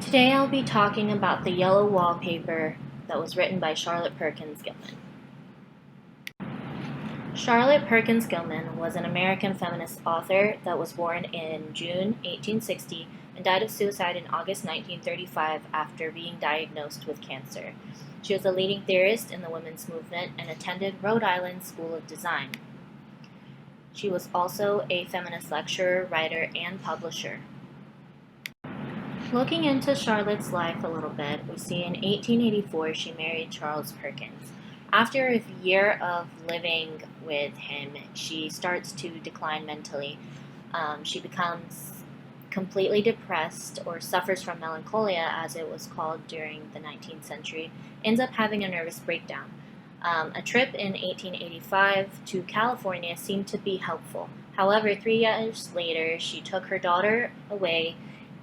Today I'll be talking about the yellow wallpaper that was written by Charlotte Perkins Gilman. Charlotte Perkins Gilman was an American feminist author that was born in June 1860 and died of suicide in August 1935 after being diagnosed with cancer. She was a leading theorist in the women's movement and attended Rhode Island School of Design. She was also a feminist lecturer, writer, and publisher. Looking into Charlotte's life a little bit, we see in 1884 she married Charles Perkins. After a year of living with him, she starts to decline mentally. She becomes completely depressed or suffers from melancholia, as it was called during the 19th century, ends up having a nervous breakdown. A trip in 1885 to California seemed to be helpful. However, 3 years later, she took her daughter away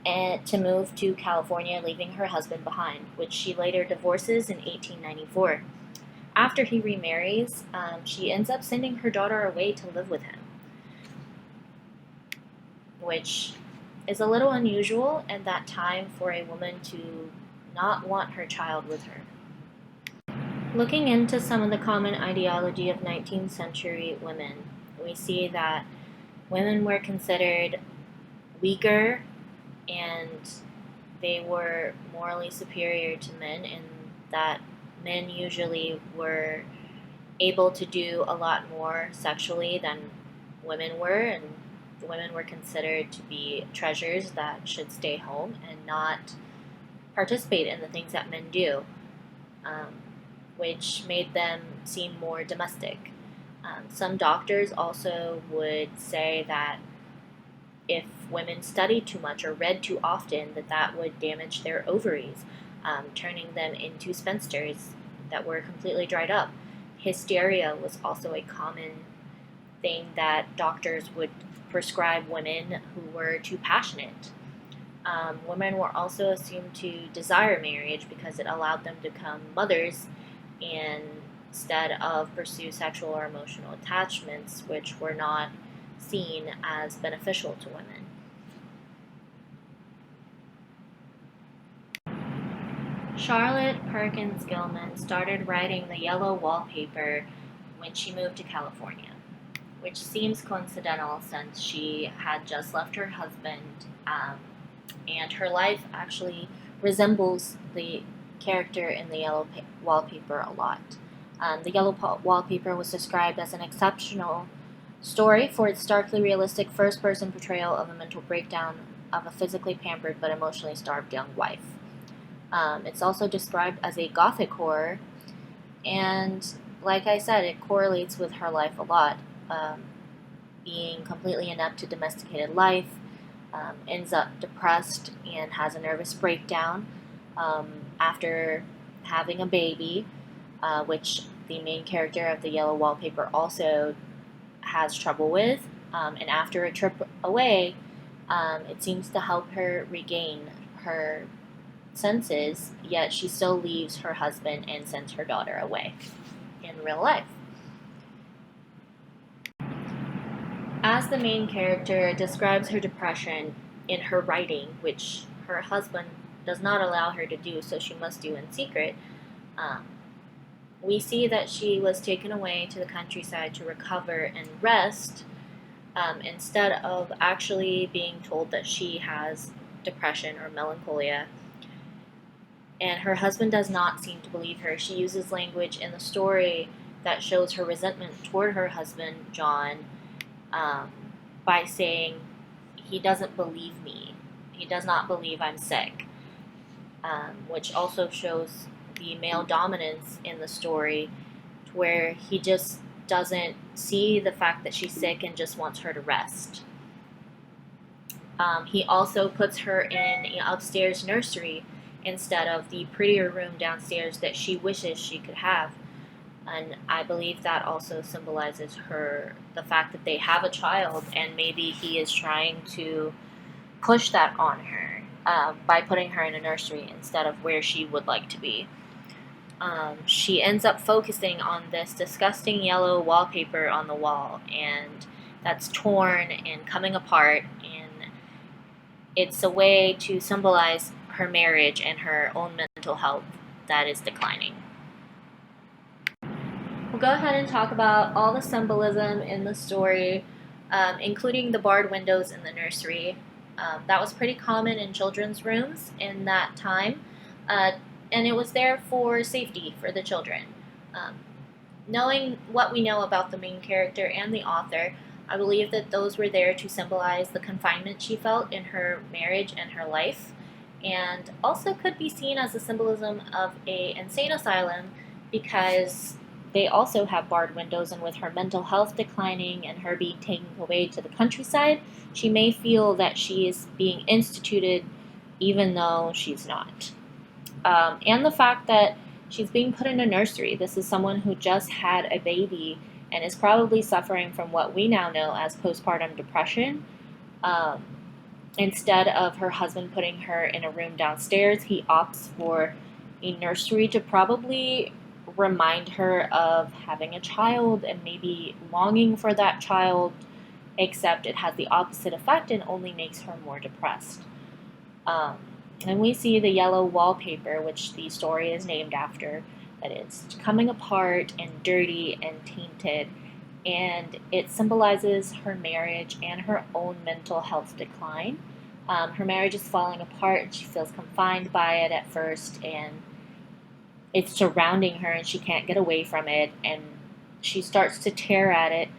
and to move to California, leaving her husband behind, which she later divorces in 1894. After he remarries, she ends up sending her daughter away to live with him, which is a little unusual at that time for a woman to not want her child with her. Looking into some of the common ideology of 19th century women, we see that women were considered weaker and they were morally superior to men, and that men usually were able to do a lot more sexually than women were, and women were considered to be treasures that should stay home and not participate in the things that men do, which made them seem more domestic. Some doctors also would say that if women studied too much or read too often, that would damage their ovaries, turning them into spinsters that were completely dried up. Hysteria was also a common thing that doctors would prescribe women who were too passionate. Women were also assumed to desire marriage because it allowed them to become mothers instead of pursue sexual or emotional attachments, which were not seen as beneficial to women. Charlotte Perkins Gilman started writing the yellow wallpaper when she moved to California, which seems coincidental since she had just left her husband, and her life actually resembles the character in the yellow wallpaper a lot. The yellow wallpaper was described as an exceptional story for its starkly realistic first-person portrayal of a mental breakdown of a physically pampered but emotionally starved young wife. It's also described as a gothic horror, and like I said, it correlates with her life a lot. Being completely inept to domesticated life, ends up depressed and has a nervous breakdown after having a baby, which the main character of the yellow wallpaper also has trouble with, and after a trip away, it seems to help her regain her senses, yet she still leaves her husband and sends her daughter away in real life. As the main character describes her depression in her writing, which her husband does not allow her to do, so she must do in secret, we see that she was taken away to the countryside to recover and rest, instead of actually being told that she has depression or melancholia. And her husband does not seem to believe her. She uses language in the story that shows her resentment toward her husband, John, by saying, he doesn't believe me. He does not believe I'm sick, which also shows the male dominance in the story, to where he just doesn't see the fact that she's sick and just wants her to rest. He also puts her in an upstairs nursery instead of the prettier room downstairs that she wishes she could have. And I believe that also symbolizes the fact that they have a child, and maybe he is trying to push that on her by putting her in a nursery instead of where she would like to be. She ends up focusing on this disgusting yellow wallpaper on the wall, and that's torn and coming apart, and it's a way to symbolize her marriage and her own mental health that is declining. We'll go ahead and talk about all the symbolism in the story, including the barred windows in the nursery. That was pretty common in children's rooms in that time, and it was there for safety for the children. Um, Knowing what we know about the main character and the author, I believe that those were there to symbolize the confinement she felt in her marriage and her life, and also could be seen as a symbolism of a insane asylum because they also have barred windows, and with her mental health declining and her being taken away to the countryside, she may feel that she is being instituted even though she's not. And the fact that she's being put in a nursery. This is someone who just had a baby and is probably suffering from what we now know as postpartum depression. Um, Instead of her husband putting her in a room downstairs, he opts for a nursery to probably remind her of having a child and maybe longing for that child, except it has the opposite effect and only makes her more depressed. Um, and we see the yellow wallpaper, which the story is named after, that is coming apart and dirty and tainted. And it symbolizes her marriage and her own mental health decline. Her marriage is falling apart and she feels confined by it at first, and it's surrounding her and she can't get away from it. And she starts to tear at it,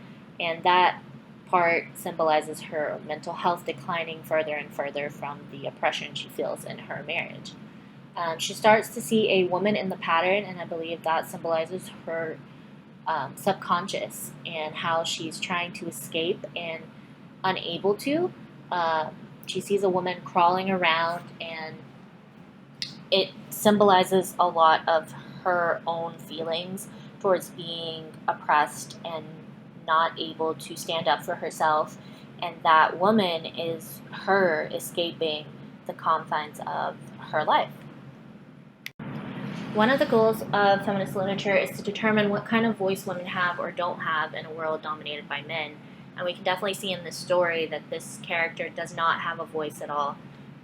and that part symbolizes her mental health declining further and further from the oppression she feels in her marriage. She starts to see a woman in the pattern, and I believe that symbolizes her subconscious and how she's trying to escape and unable to. She sees a woman crawling around, and it symbolizes a lot of her own feelings towards being oppressed and not able to stand up for herself. And that woman is her escaping the confines of her life. One of the goals of feminist literature is to determine what kind of voice women have or don't have in a world dominated by men. And we can definitely see in this story that this character does not have a voice at all,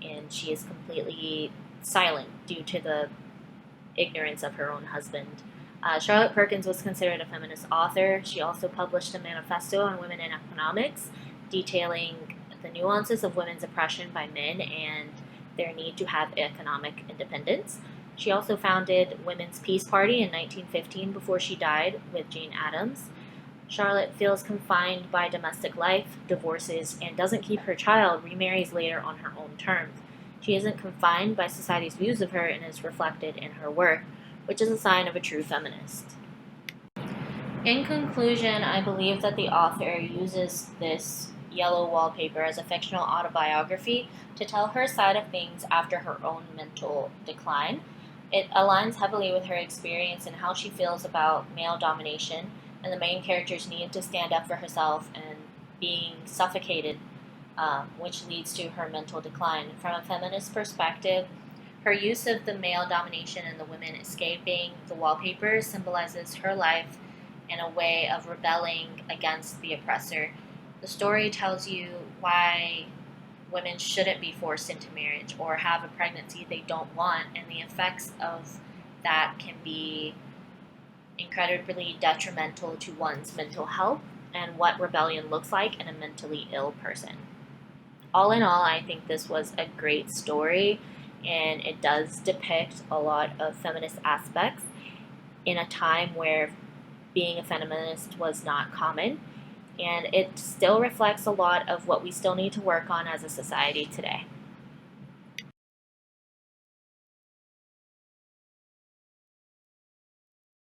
and she is completely silent due to the ignorance of her own husband. Charlotte Perkins was considered a feminist author. She also published a manifesto on women in economics, detailing the nuances of women's oppression by men and their need to have economic independence. She also founded Women's Peace Party in 1915 before she died with Jane Addams. Charlotte feels confined by domestic life, divorces, and doesn't keep her child, remarries later on her own terms. She isn't confined by society's views of her and is reflected in her work, which is a sign of a true feminist. In conclusion, I believe that the author uses this yellow wallpaper as a fictional autobiography to tell her side of things after her own mental decline. It aligns heavily with her experience and how she feels about male domination and the main character's need to stand up for herself and being suffocated, which leads to her mental decline. From a feminist perspective, her use of the male domination and the women escaping the wallpaper symbolizes her life in a way of rebelling against the oppressor. The story tells you why women shouldn't be forced into marriage or have a pregnancy they don't want, and the effects of that can be incredibly detrimental to one's mental health and what rebellion looks like in a mentally ill person. All in all, I think this was a great story, and it does depict a lot of feminist aspects in a time where being a feminist was not common, and it still reflects a lot of what we still need to work on as a society today.